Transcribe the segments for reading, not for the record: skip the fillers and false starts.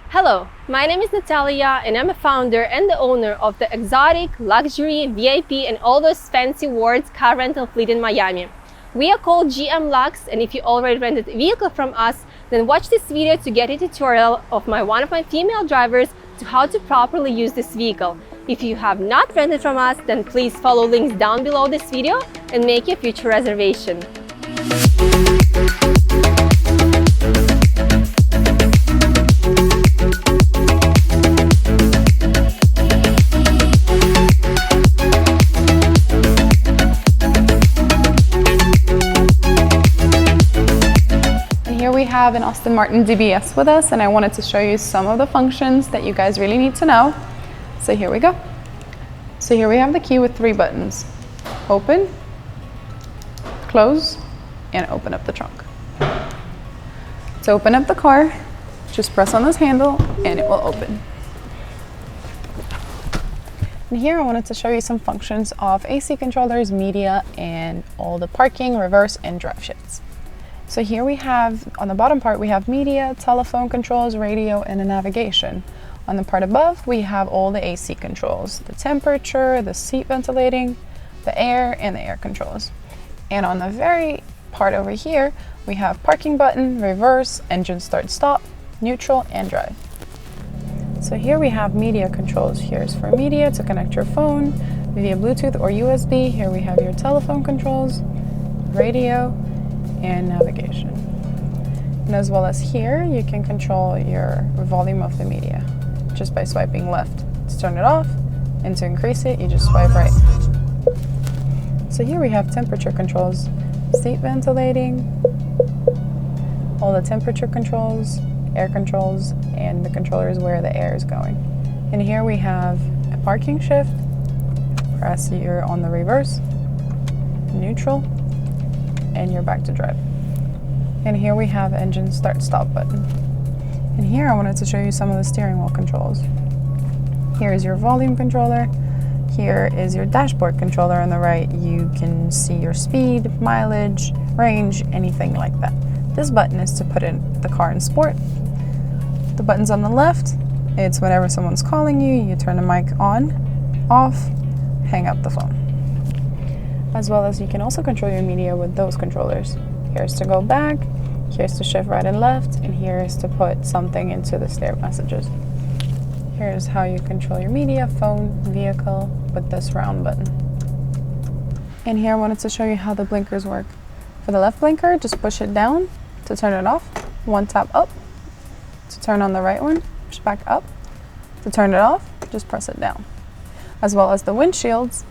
Hello, my name is Natalia and I'm a founder and the owner of the exotic, luxury, VIP and all those fancy words car rental fleet in Miami. We are called G.M.Luxe, and if you already rented a vehicle from us, then watch this video to get a tutorial of one of my female drivers to how to properly use this vehicle. If you have not rented from us, then please follow links down below this video and make your future reservation. We have an Aston Martin DBS with us, and I wanted to show you some of the functions that you guys really need to know. So here we go. So here we have the key with 3 buttons: open, close, and open up the trunk. To open up the car, just press on this handle and it will open. And here I wanted to show you some functions of AC controllers, media, and all the parking, reverse, and drive shifts. So here we have, on the bottom part, we have media, telephone controls, radio, and a navigation. On the part above, we have all the AC controls: the temperature, the seat ventilating, the air, and the air controls. And on the very part over here, we have parking button, reverse, engine start stop, neutral, and drive. So here we have media controls. Here's for media to connect your phone via Bluetooth or USB. Here we have your telephone controls, radio, and navigation. And as well as here, you can control your volume of the media just by swiping left to turn it off, and to increase it, you just swipe right. So here we have temperature controls, seat ventilating, all the temperature controls, air controls, and the controllers where the air is going. And here we have a parking shift. Press you're on the reverse, neutral, and you're back to drive. And here we have engine start stop button. And here I wanted to show you some of the steering wheel controls. Here is your volume controller. Here is your dashboard controller. On the right, you can see your speed, mileage, range, anything like that. This button is to put in the car in sport. The buttons on the left, it's whenever someone's calling you, you turn the mic on, off, hang up the phone. As well as you can also control your media with those controllers. Here's to go back, here's to shift right and left, and here is to put something into the stair messages. Here's how you control your media, phone, vehicle with this round button. And here I wanted to show you how the blinkers work. For the left blinker, just push it down to turn it off. 1 tap up to turn on the right one, push back up. To turn it off, just press it down. As well as the windshields,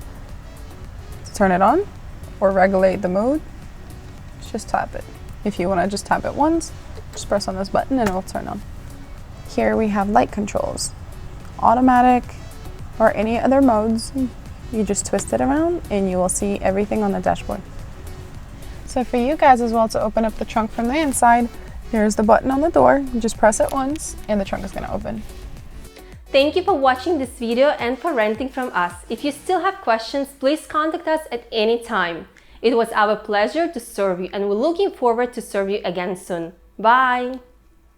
turn it on or regulate the mode, just tap it. If you want to just tap it once, just press on this button and it will turn on. Here we have light controls, automatic or any other modes. You just twist it around and you will see everything on the dashboard. So for you guys as well, to open up the trunk from the inside, here's the button on the door. You just press it once and the trunk is going to open. Thank you for watching this video and for renting from us. If you still have questions, please contact us at any time. It was our pleasure to serve you, and we're looking forward to serve you again soon. Bye!